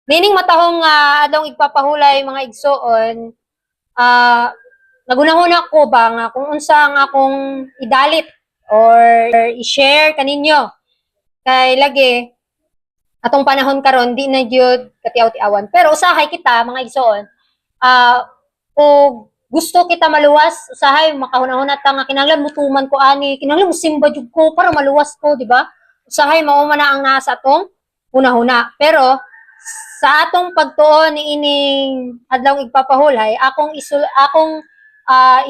Nining matahong adong igpapahulay mga igsoon, nagunahuna ko ba nga kung unsa nga akong idalit or i-share kaninyo. Kay lagi atong panahon karon di na gyud katiaw-tiawan. Pero usahay kita mga igsoon, kung gusto kita maluwas, usahay makahuna-huna ta nga kinahanglan mutuman ko ani, kinahanglan musimba jud ko para maluwas ko, di ba? Usahay mao man ang nasa atong hunahuna. Pero sa atong pagtuon ni ining adlaw igpapahulay, akong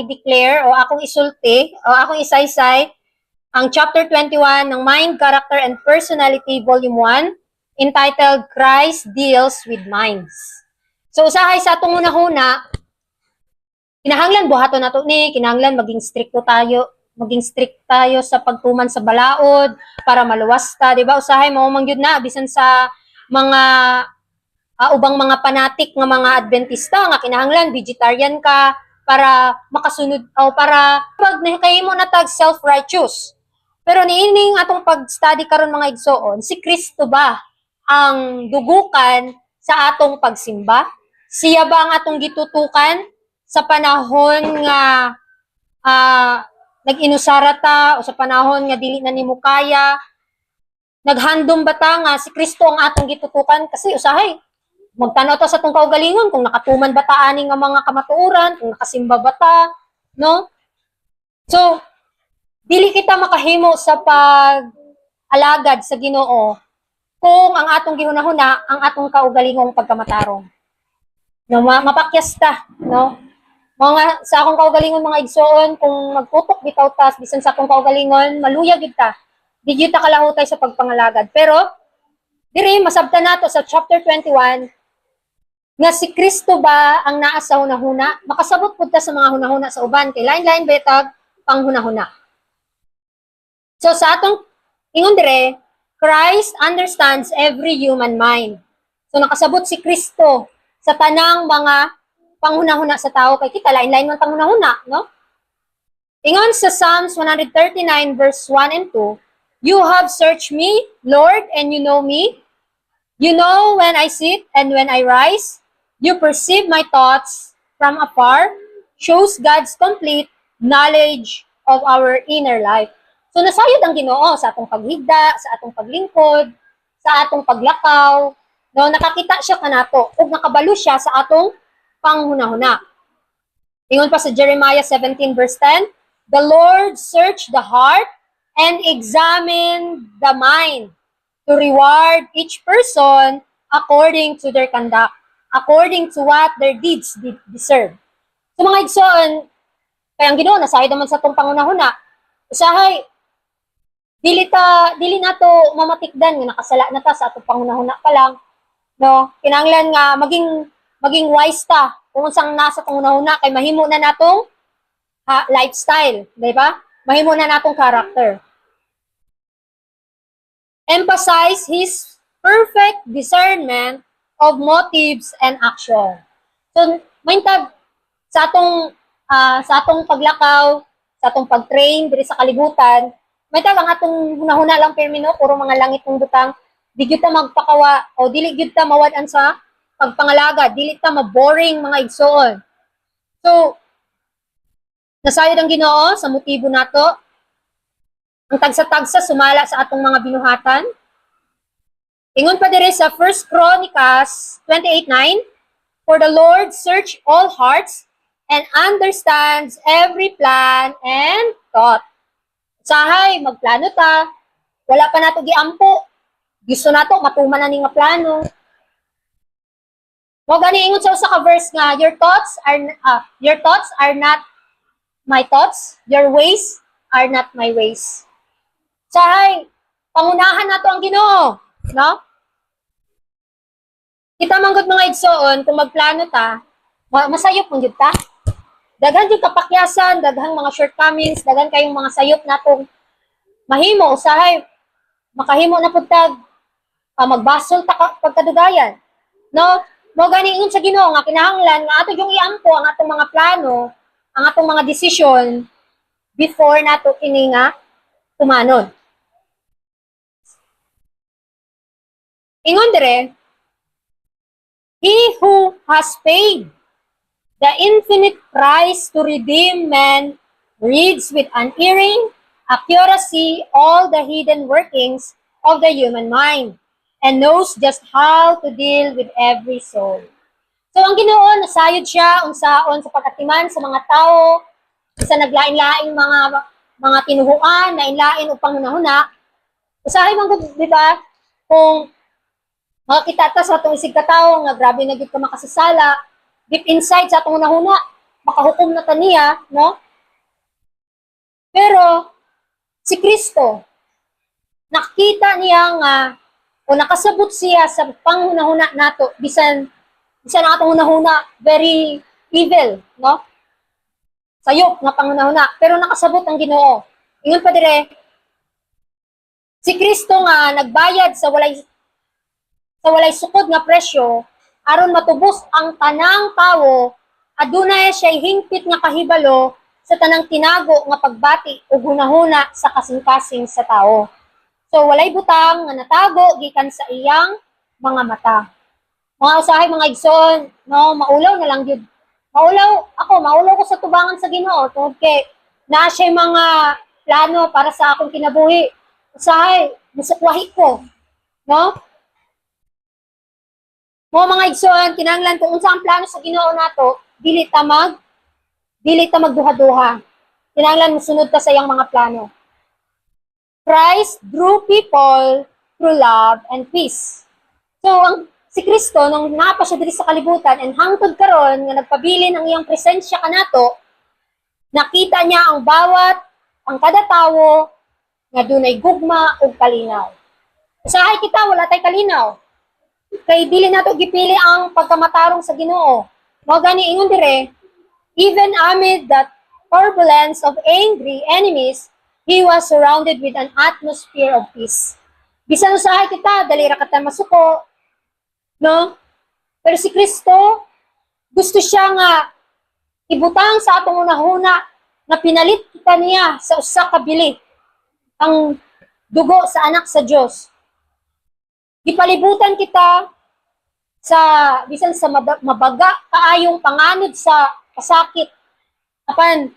i-declare o akong isulti o akong isaysay ang chapter 21 ng Mind, Character, and Personality Volume 1 entitled Christ Deals with Minds. So usahay sa atong hunahuna, kinahanglan buhaton nato ni, kinahanglan maging strict tayo sa pagtuman sa balaod para maluwas ta, di ba? Usahay mao man gyud na bisan sa mga ubang mga panatik nga mga Adventista nga kinahanglan vegetarian ka para makasunod o para pag nakahimo na tag self-righteous. Pero niining atong pag-study karon mga igsoon, si Kristo ba ang dugukan sa atong pagsimba? Siya ba ang atong gitutukan sa panahon nga nag-inusara ta o sa panahon nga dili na nimo kaya? Naghandom ba ta nga si Kristo ang atong gitutukan? Kasi usahay, magtanaw ta sa atong kaugalingon kung nakatuman ba ta ani nga mga kamatuoran, kung nakasimba ba ta, no? So, dili kita makahimo sa pag-alagad sa Ginoo kung ang atong gihunahuna ang atong kaugalingong pagkamatarong. No, mapakyas ta, no? Mga sa akong kaugalingon mga igsoon, kung magtutok bitaw ta bisan sa akong kaugalingon, maluyag gid ta. Di gyud ta kalahutay sa pagpangalagad. Pero diri masabtan nato sa chapter 21 nga si Kristo ba ang naa sa hunahuna? Makasabot pud ta sa mga hunahuna sa uban kay lain-lain betag panghunahuna. So sa atong ingon dire, Christ understands every human mind. So nakasabot si Kristo sa tanang mga panghunahuna sa tao kay kita lain-lain man panghunahuna, no? Ingon sa Psalms 139 verse 1 and 2, "You have searched me, Lord, and you know me. You know when I sit and when I rise. You perceive my thoughts from afar." Shows God's complete knowledge of our inner life. So nasayod ang Ginoo sa atong paghigda, sa atong paglingkod, sa atong paglakaw, no, nakakita siya kanato ug nakabalo siya sa atong panghunahuna. Ingon pa sa Jeremiah 17 verse 10, "The Lord search the heart and examine the mind to reward each person according to their conduct, according to what their deeds deserve." So mga igsoon, kaya ang Ginoo nasayod naman sa atong panghunahuna. Usahay dili nato mamatikdan nga nakasala na ta sa atong panghunahuna pa lang, no? Kinahanglan nga maging wise ta kung unsang nasa panghunahuna kay mahimo na natong lifestyle, di ba? Mahimo na natong character. Emphasize his perfect discernment of motives and action. So, maintag sa atong paglakaw, sa atong pag-train diri sa kalibutan, may tagang atong hunahuna lang permino, puro mga langit ng butang, di gyud ta magpakawa, o dili gyud ta mawad-an sa pagpangalaga, dili ta maboring mga igsoon. So, nasayod ang Ginoo sa motibo nato, ang tagsa-tagsa sumala sa atong mga binuhatan. Ingon pa diri sa 1 Chronicles 28:9, "For the Lord search all hearts and understands every plan and thought." Sahay, magplano ta. Wala pa nato giampo. Gusto nato matuman na ni nga plano. Mo gani ingon sa usa ka verse nga, your thoughts are not my thoughts, your ways are not my ways. Sahay, pangunahan nato ang Ginoo, no? Kita manggod mga igsoon kung magplano ta, masayop man gyud ta. Daghan yung kapakyasan, daghang mga shortcomings, daghan kayong mga sayop natong mahimo, usahay, makahimo na pagtag, magbasol ta pagkadugayan. No? Mo gani ingon sa Ginoo nga kinahanglan nga ato yung iampo ang atong mga plano, ang atong mga desisyon before nato kini nga tumanon. Ingon dire, He who has paid the infinite price to redeem man reads with unerring accuracy all the hidden workings of the human mind and knows just how to deal with every soul. So ang Ginoo nasayod siya unsaon sa pagkatiman sa mga tao sa naglain-laing mga tinuhuan na inlain upang hunahuna. Usahay man gud, di ba? Kung makakita ta sa atong isig katao nga grabe na gid ka makasasala, deep inside sa atong hunahuna, makahukom na taniya, no? Pero si Kristo, nakita niya nga o nakasabot siya sa panghunahuna nato bisan ang atong hunahuna very evil, no? Sayop nga panghunahuna, pero nakasabot ang Ginoo. Ingon pa dire, si Kristo nga nagbayad sa walay sukod nga presyo aron matubos ang tanang tawo, adunay siya hingpit nga kahibalo sa tanang tinago nga pagbati ug hunahuna sa kasing-kasing sa tao. So walay butang nga natago gikan sa iyang mga mata. Mga usahay, mga igsoon, no, maulaw na lang gyud. Maulaw ko sa tubangan sa Ginoo tungod kay naa siya mga plano para sa akong kinabuhi. Usahay, musukwahi ko, no? Mga igsoon, kinahanglan kung unsa ang plano sa Ginoo nato, dili ta magduha-duha. Kinahanglan mosunod ta sa iyang mga plano. Christ drew people through love and peace. So, si Kristo, nung napa siya diri sa kalibutan, and hangtod karon nga nagpabilin ang iyang presensya kanato, nakita niya ang kada tawo, nga dunay gugma ug kalinaw. Usahay kita, wala tay kalinaw. Kay dili nato gipili ang pagkamatarong sa Ginoo. Mao gani ingon dire, even amid the turbulence of angry enemies, he was surrounded with an atmosphere of peace. Bisan usahay kita, dali ra kata masuko, no? Pero si Kristo, gusto siya nga ibutang sa atong unahuna na pinalit kita niya sa usa ka bili, ang dugo sa anak sa Dios. Gipalibutan kita sa bisan sa mabaga kaayong panganod sa kasakit. Apan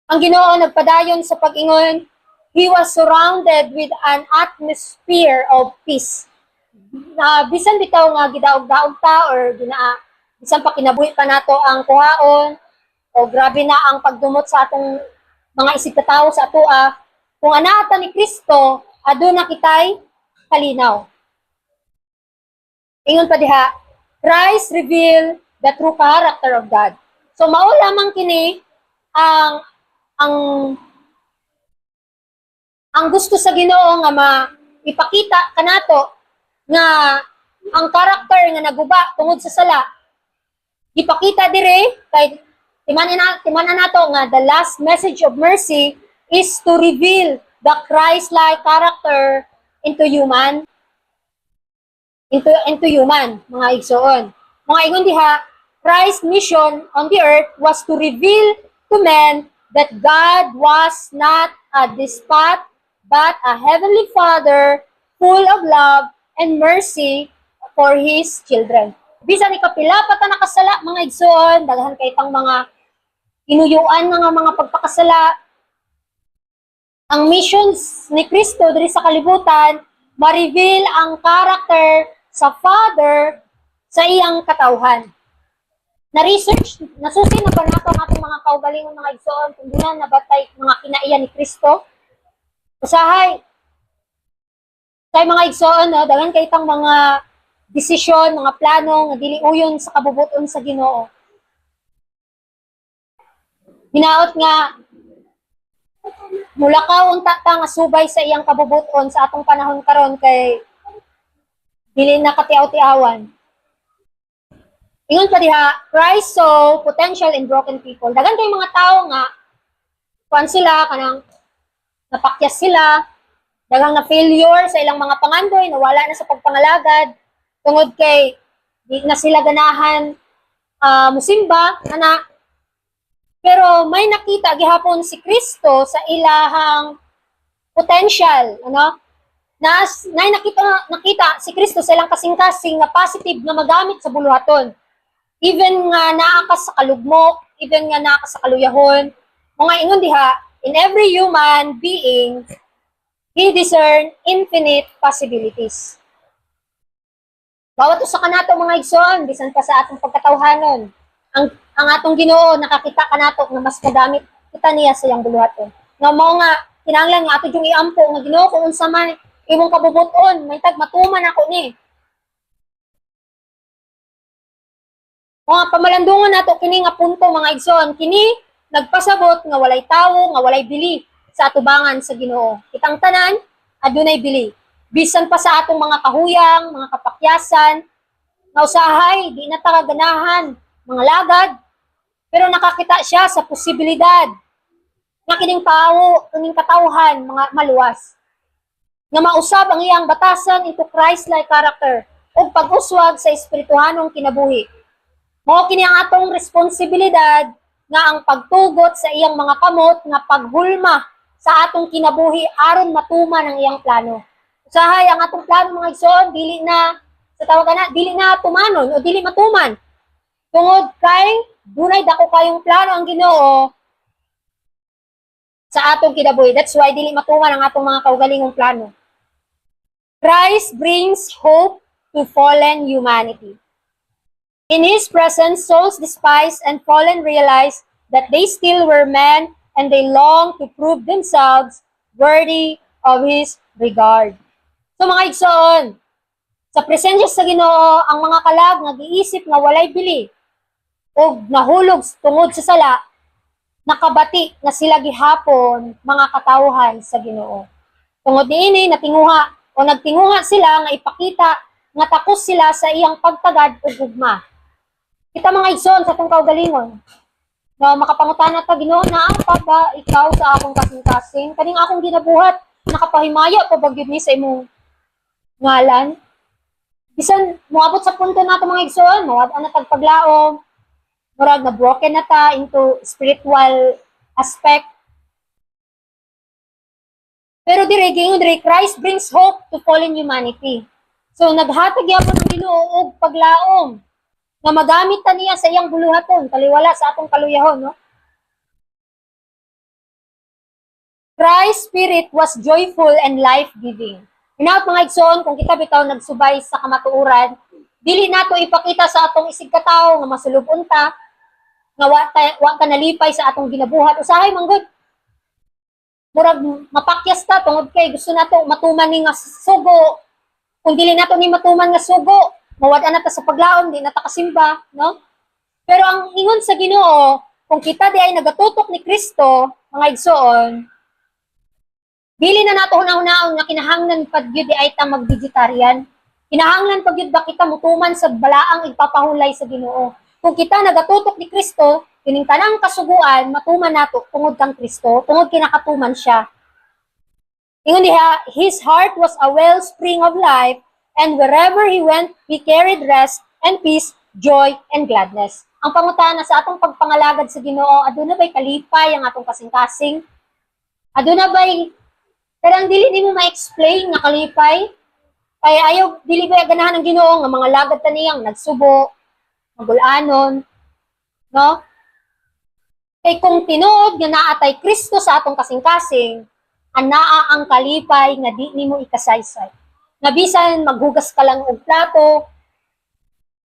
ang Ginoo nagpadayon sa pag-ingon, he was surrounded with an atmosphere of peace. Bisan bitaw nga gidaog-daog ta or bisan pa kinabuhi pa nato ang kuhaon o grabe na ang pagdumot sa atong mga isig tawo sa atoa, kung anaa ni Kristo, aduna kitay kalinaw. Ingon pa diha, Christ revealed the true character of God. So mao lamang kini ang gusto sa Ginoo nga ipakita kanato nga ang karakter nga naguba tungod sa sala. Ipakita dire kay timanan nato nga the last message of mercy is to reveal the Christ-like character into human, mga igsoon. Mga ingon diha, Christ's mission on the earth was to reveal to men that God was not a despot, but a heavenly Father full of love and mercy for His children. Bisan ikapila pa ta nakasala, mga igsoon, daghan kay tang mga inuyuan nga mga pagpakasala. Ang missions ni Kristo diri sa kalibutan, ma-reveal ang karakter sa Father sa iyang katawhan. Na-research, nasusi na ba nato ang ating mga kaugalingon mga igsoon kung dinan nabatay mga kinaiya ni Kristo? Usahay, kay mga igsoon, no, daghan kay tang mga desisyon, mga plano nga dili uyon sa kabubuton sa Ginoo. Hinaot nga mula ka unta ta nga subay sa iyang kabubuton sa atong panahon karon kay dili na katiaw-tiawan. Ingon pa diha, Christ saw potential in broken people. Dagan kay mga tao nga kuan sila kanang napakyas sila, dagang na failure sa ilang mga pangandoy, nawala na sa pagpangalagad tungod kay di na sila ganahan musimba ana. Pero may nakita gihapon si Kristo sa ilahang potential, ano? na nakita si Kristo sa ilang kasing-kasing nga positive nga magamit sa buluhaton. Even nga naakas sa kalugmok, even nga naakas sa kaluyahon, mga ingon diha, in every human being, he discern infinite possibilities. Bawat usa ka nato mga igsoon, bisan pa sa atong pagkatawhanon, ang atong Ginoo nakakita ka nato nga mas magamit kita niya sa iyang buluhaton. Nga mao nga kinahanglan nga ato yung iampo nga Ginoo kung unsa man imong kabubuton, may tag matuman ako ni. Mga pamalandungan nato kini nga punto mga igsoon, kini nagpasabot nga walay tawo, nga walay bili sa atubangan sa Ginoo. Kitang tanan adunay bili. Bisan pa sa atong mga kahuyang, mga kapakyasan, nga usahay, di na ganahan, mga lagad, pero nakakita siya sa posibilidad nga kining tao, kining katawhan, mga maluwas. Nga mausab ang iyang batasan into Christ-like character o pag-uswag sa espirituhanong kinabuhi. Mao kini ang atong responsibilidad nga ang pagtugot sa iyang mga kamot nga paghulma sa atong kinabuhi aron matuman ang iyang plano. Usahay ang atong plano mga igsoon dili na sa tawagan na dili na tumanon o dili matuman. Tungod kay dunay dako kayong plano ang Ginoo sa atong kinabuhi. That's why dili matuman ang atong mga kaugalingong plano. Christ brings hope to fallen humanity. In His presence, souls despised and fallen realize that they still were men and they long to prove themselves worthy of His regard. So mga igsoon, sa presensya sa Ginoo, ang mga kalag nag-iisip nga walay bili o nahulog tungod sa sala, nakabati na sila gihapon mga katawhan sa Ginoo. Tungod niini natinguha o nagtinguha sila nga ipakita nga takos sila sa iyang pagtagad o gugma. Kita mga igsoon sa itong kaugalingon, na makapangutan na ta Ginoo na pa ba ikaw sa akong kasing-kasing, kaning akong ginabuhat, nakapahimaya pa ba gyud ni sa imong ngalan? Bisan moabot sa punto nato mga igsoon, mawad na tagpaglaom, murag na broken na ta into spiritual aspect. Pero dire Christ brings hope to fallen humanity. So naghatag gyapon ang Ginoo og paglaom nga magamit ta niya sa iyang buluhaton, taliwala sa atong kaluyahon, no? Christ's spirit was joyful and life-giving. Hinaut mga igsoon, kung kita bitaw nagsubay sa kamatuuran, dili nato ipakita sa atong isig katawo nga masulubon ta, nga wa ta nalipay sa atong ginabuhat. Usahay manggod. Murag mapakyas ta tungod kay gusto nato matuman ni nga sugo. Kung dili nato ni matuman nga sugo, mawad na ta sa paglaom, di na ta kasimba, no? Pero ang ingon sa Ginoo, kung kita di ay nagatutok ni Kristo, mga igsoon, dili na nato hunahunahon nga kinahanglan pag gyud di ay ta mag-vegetarian. Kinahanglan pag gyud ba kita mutuman sa balaang igpapahulay sa Ginoo. Kung kita nagatutok ni Kristo, kining tanang kasuguan matuman nato tungod kang Kristo, tungod kinakatuman siya. Ingon diha, his heart was a wellspring of life, and wherever he went, he carried rest and peace, joy and gladness. Ang pangutana sa atong pagpangalagad sa Ginoo, aduna ba'y kalipay ang atong kasing-kasing? Aduna ba'y karang dili nimo ma-explain nga kalipay? Kaya ayaw dili ba ganahan ng Ginoo nga mga lagad ta niyang nagsubo, magulanon, no? Kay kung tinuod nga naatay Kristo sa atong kasing-kasing, anaa ang kalipay nga di nimo ikasaysay. Nga bisan maghugas ka lang og plato,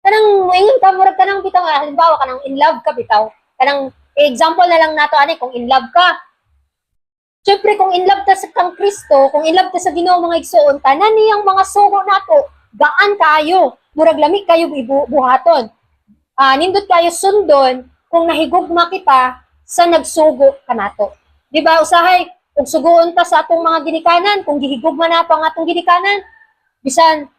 kanang moingon ka murag kanang bitaw halimbawa kanang in love ka bitaw. Kanang example na lang nato ani kung in love ka. Siyempre, kung in love ta sa kang Kristo, kung in love ta sa Ginoo mga igsoon, tanan niyang mga sugo nato, gaan kayo, murag lami kayo buhaton. Nindot kayo sundon kung nahigugma kita sa nagsugo kanato. Di ba usahay, kung suguon ta sa atong mga ginikanan, kung gihigugma nato ang atong ginikanan, bisan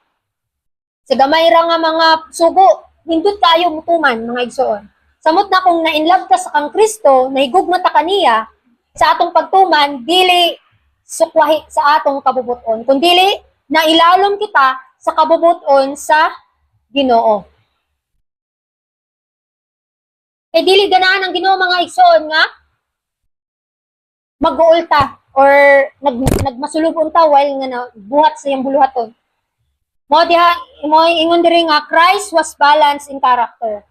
sa gamay ra nga mga sugo, nindot kayo mutuman mga igsoon. Samot na kung na in love ta sa kang Kristo, nahigugma ta kaniya, sa atong pagtuman, dili sukwahi sa atong kabubuton, kundili na ilalom kita sa kabubuton sa Ginoo. Kay dili ganahan ang Ginoo mga igsoon nga mag-uul ta. or nagmasulog unta while nga buhat sa iyang buluhaton. Mo diha mo ingon diri nga Christ was balanced in character.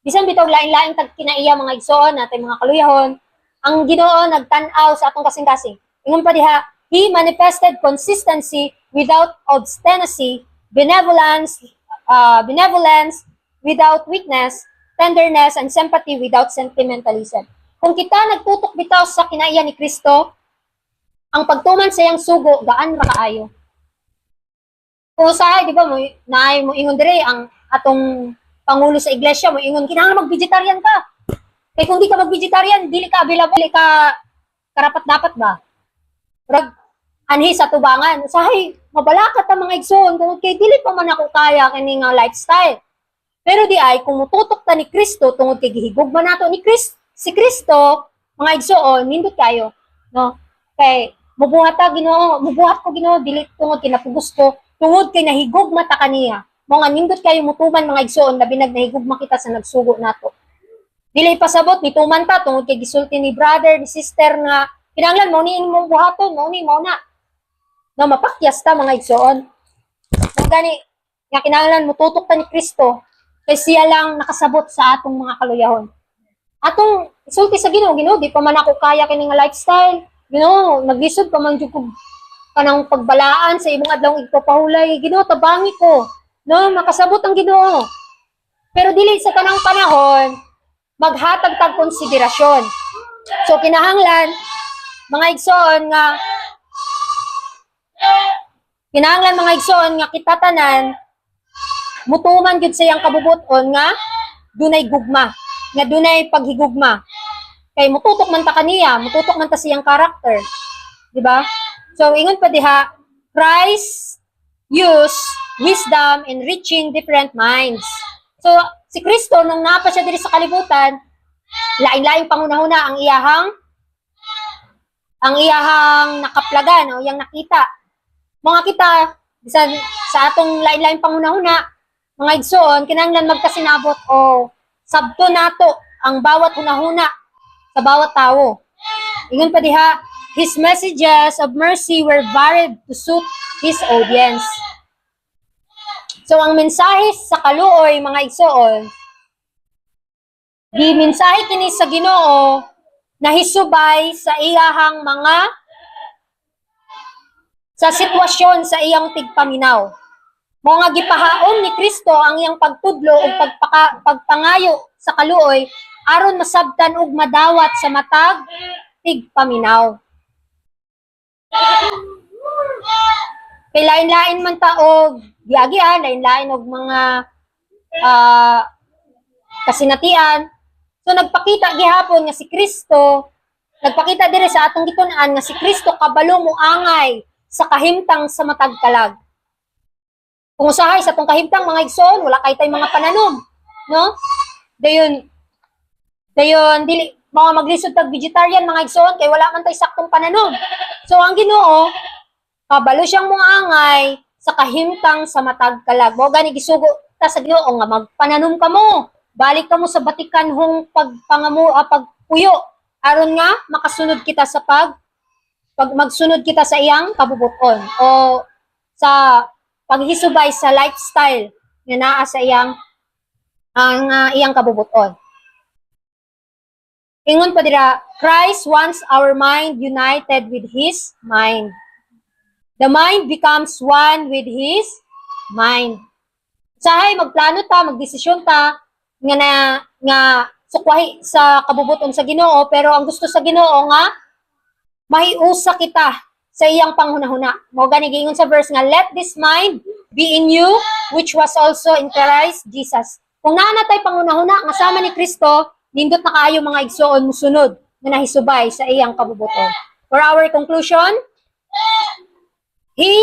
Bisan bitog lain-lain tag kinaiya mga igsoon natay mga kaluyahon, ang Ginoo nagtan-aw sa atong kasing-kasing. Ingon pa diha, He manifested consistency without obstinacy, benevolence without weakness, tenderness and sympathy without sentimentalism. Kung kita nagtutok bitaw sa kinaiya ni Kristo, ang pagtuman sa iyang sugo gaan ra kaayo. Kung usahay, di ba, naay mo ingon dire ang atong pangulo sa iglesia mo ingon kinahanglan mag-vegetarian ka. Kay kung di ka mag-vegetarian, dili ka available, dili ka karapat dapat ba? Rag anhi sa tubangan. Usahay, mabalakat ang mga igsoon kung kay dili pa man ako kaya kini nga lifestyle. Pero di ay kung mututok ta ni Kristo tungod kay gihigugma nato ni si Kristo, mga igsoon, nindot kayo, no? Kay mubuhat ta Ginoo, mubuhat ko Ginoo dili tungod kay napugos ko, tungod kay nahigugma ta kaniya. Mga nindot kayo mutuman mga igsoon labi nahigugma kita sa nagsugo nato. Dili pasabot nituman ta tungod kay gisulti ni brother, ni sister nga kinahanglan mo ni imong buhaton, mo na. No, mapakyas ta mga igsoon. Kung gani nga kinahanglan mututok ta ni Kristo kay siya lang nakasabot sa atong mga kaluyahon. Atong isulti sa Ginoo, Ginoo, di pa man ako kaya kini nga lifestyle. Ginoo, naglisod pa man jud ko kanang pagbalaan sa imong adlawng igpapahulay. Ginoo, tabangi ko. No, makasabot ang Ginoo. Pero dili sa tanang panahon maghatag tag konsiderasyon. So kinahanglan mga igsoon nga kita tanan mutuman gyud sa iyang kabubuton nga dunay gugma, nga dunay paghigugma. Kay mututok man ta kaniya, mututok man ta sa iyang character. Di ba? So ingon pa diha, Christ use wisdom in reaching different minds. So si Kristo nung napa siya diri sa kalibutan, lain-laing pangunahuna ang iyahang nakaplagan o iyang nakita. Mga kita bisan sa atong lain-laing pangunahuna, mga igsoon kinahanglan magkasinabot o sabto nato ang bawat hunahuna sa bawat tawo. Ingon pa diha, his messages of mercy were varied to suit his audience. So ang mensahe sa kaluoy mga igsoon, di mensahe kini sa Ginoo nahisubay sa iyahang sa sitwasyon sa iyang tigpaminaw. Mga gipahaom ni Kristo ang iyang pagtudlo o pagpangayo sa kaluoy aron masabtan og madawat sa matag tigpaminaw. Kay lain-lain man ta og giagian, lain-lain og mga kasinatian. So nagpakita gihapon nga si Kristo, nagpakita dire sa atong gitun-an nga si Kristo kabalo mo angay sa kahimtang sa matag kalag. Kung usahay sa tong kahimtang mga igsoon, wala kay tay mga pananom, no? Dayon dili mga maglisod tag vegetarian mga igsoon kay wala man tay saktong pananom. So ang Ginoo kabalo siyang moangay sa kahimtang sa matag kalag. Mo gani gisugo ta sa Ginoo nga magpananom ka mo. Balik ka mo sa batikan hong pagpuyo aron nga makasunod kita sa magsunod kita sa iyang kabubuton o sa paghisubay sa lifestyle nga naa sa iyang kabubuton. Ingon pa dira, Christ wants our mind united with His mind. The mind becomes one with His mind. Sahay magplano ta, magdesisyon ta nga sukwahi sa kabubuton sa Ginoo, pero ang gusto sa Ginoo nga mahiusa kita sa iyang panghunahuna. Mo gani giingon sa verse nga, let this mind be in you which was also in Christ Jesus. Kung naa natay panghunahuna nga sama ni Kristo, nindot na kaayo mga igsoon musunod nga nahisubay sa iyang kabubuton. For our conclusion, He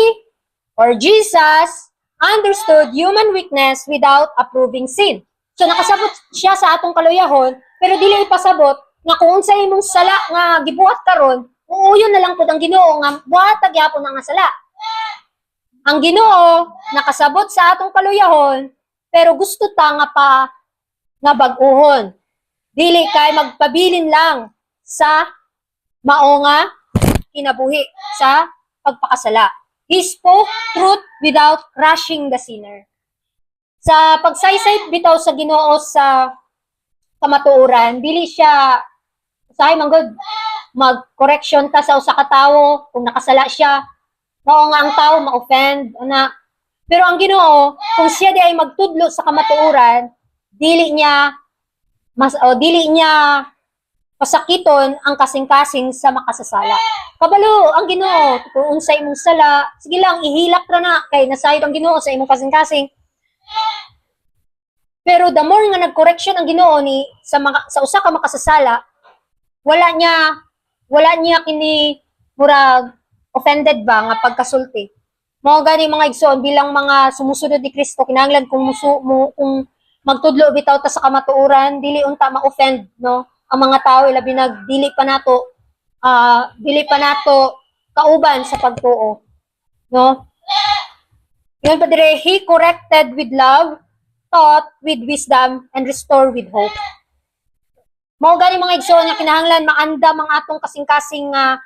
or Jesus understood human weakness without approving sin. So nakasabot siya sa atong kaluyahon, pero dili ipasabot nga kung unsa imong sala nga gibuhat karon, uuyon na lang pud ang Ginoo nga buhatag gyapon nga sala. Ang Ginoo nakasabot sa atong kaluyahon, pero gusto ta nga bag-uhon. Dili kay magpabilin lang sa mao nga kinabuhi sa pagpakasala. He spoke truth without crushing the sinner. Sa pagsaysay bitaw sa Ginoo sa kamatuoran, dili siya usahay manggod mag-correction ta sa usa ka tawo kung nakasala siya. Mao nga ang tawo ma-offend ana. Pero ang Ginoo, kung siya di ay magtudlo sa kamatuoran, dili niya pasakiton ang kasing-kasing sa makasasala. Kabalo ang Ginoo, kung unsay imong sala, sige lang ihilak ra na kay nasayod ang Ginoo sa imong kasing-kasing. Pero the more nga nag-correction ang Ginoo ni sa usa ka makasasala, wala niya kini murag offended ba nga pagkasulti. Mao gani mga igsoon bilang mga sumusunod ni Kristo kinahanglan kung magtudlo bitaw ta sa kamatuoran, dili unta ma-offend no ang mga tao ilabi nag dili pa nato kauban sa pagtuo no. Yun pa dire, he corrected with love, taught with wisdom, and restored with hope. Mao gani mga igsoon nga kinahanglan maandam ang atong kasing-kasing nga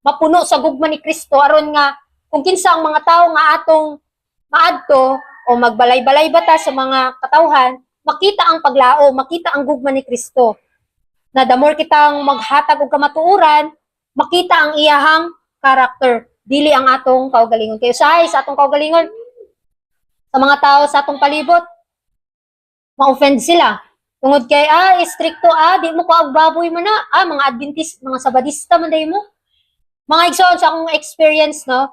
mapuno sa gugma ni Kristo aron nga kung kinsa ang mga tao nga atong maadto o magbalay-balay bata sa mga katawhan, makita ang paglao, makita ang gugma ni Kristo. Na the more kitang maghatag og kamatuoran, makita ang iyahang character, dili ang atong kaugalingon. Kaya sa atong kaugalingon, sa mga tao sa atong palibot, ma-offend sila. Tungod kay, stricto, di mo ko agbaboy mo na, mga Adventist, mga Sabadista man day mo. Mga igsoon sa akong experience, no,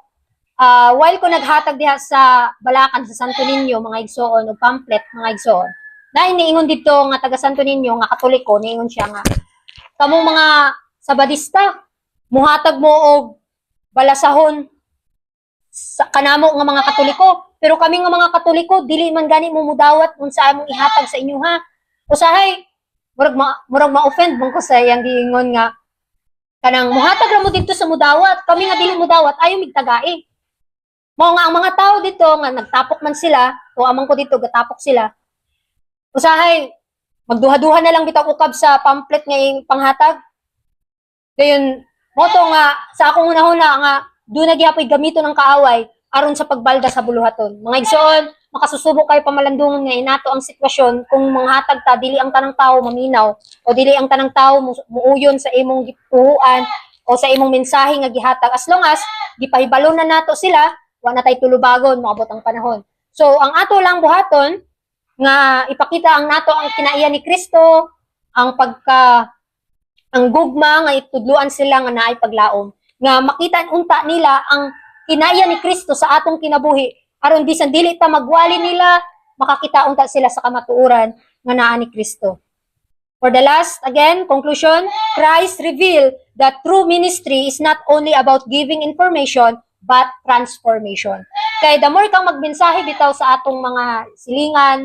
while ko naghatag diha sa Balacan, sa Santo Niño, mga igsoon, o pamphlet, mga igsoon, na iniingon dito nga taga Santo Niño, nga Katoliko, niingon siya nga, kamong mga Sabadista, muhatag mo og balasahon sa kanamo nga mga Katoliko, pero kami nga mga Katoliko, dili man gani mo mudawat kung sa among ihatag sa inyo ha. Usahay, murag ma-offend mong ko sa iyang giingon nga, kanang muhatag ra mo dito sa mudawat, kami nga dili mudawat, ayaw migtagai. Mao nga ang mga tao dito nga nagtapok man sila, o amang ko dito gatapok sila. Usahay, magduha-duha na lang bitaw ukab sa pamphlet nga panghatag. Dayon, moto nga sa akong una-una nga do na gyapon gamito ng kaaway aron sa pagbalda sa buluhaton. Mga igsoon, makasusubok kayo pamalandungon nga inato ang sitwasyon kung manghatag ta dili ang tanang tao maminaw o dili ang tanang tao muuyon sa imong gituhuan o sa imong mensahe nga gihatag, as long as gipahibalo na nato sila, wa na tay tulubagon moabot ang panahon. So ang ato lang buhaton nga ipakita ang nato ang kinaiya ni Kristo, ang gugma nga itudluan sila nga naay paglaom, nga makita unta nila ang kinaiya ni Kristo sa atong kinabuhi aron bisan dili ta magwali nila, makakita unta sila sa kamatuoran nga naa ni Kristo. For the last, again, conclusion, Christ revealed that true ministry is not only about giving information, but transformation. Kaya the more kang magmensahe bitaw sa atong mga silingan,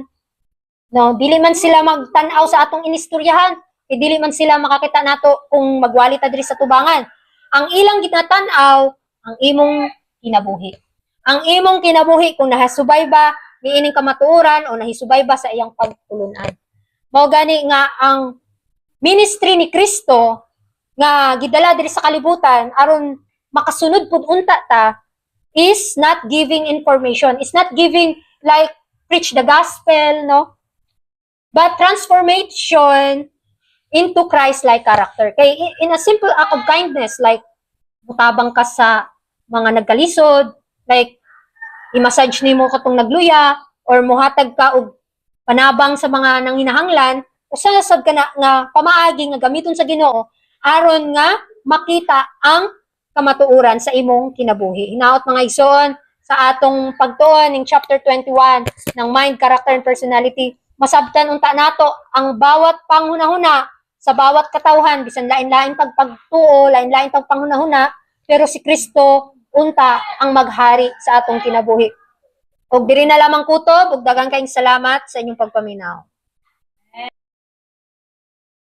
no, dili man sila magtan-aw sa atong inistoryahan, dili man sila makakita nato kung magwali ta diri sa tubangan. Ang ilang ginatan-aw, ang imong kinabuhi. Ang imong kinabuhi kung nahasubay ba niining kamatuoran o nahisubay ba sa iyang pagtulunan. Mao gani nga ang ministry ni Kristo nga gidala diri sa kalibutan aron makasunod pud unta ta is not giving information, is not giving like preach the gospel, no? But transformation into Christ-like character. Kay in a simple act of kindness, like mutabang ka sa mga nagkalisod, like i-massage nimo katong nagluya, or muhatag ka og panabang sa mga nanghinahanglan, usa sad ka na nga pamaagi nga gamiton sa Ginoo aron nga makita ang kamatuoran sa imong kinabuhi. Hinaot mga igsoon sa atong pagtuon ning chapter 21 ng Mind, Character, and Personality, masabtan unta nato ang bawat panghunahuna sa bawat katawhan, bisan lain-lain pagtuo, lain-lain panghunahuna, pero si Kristo unta ang maghari sa atong kinabuhi. Og diri na lamang kutob, ug daghang kayong salamat sa inyong pagpaminaw.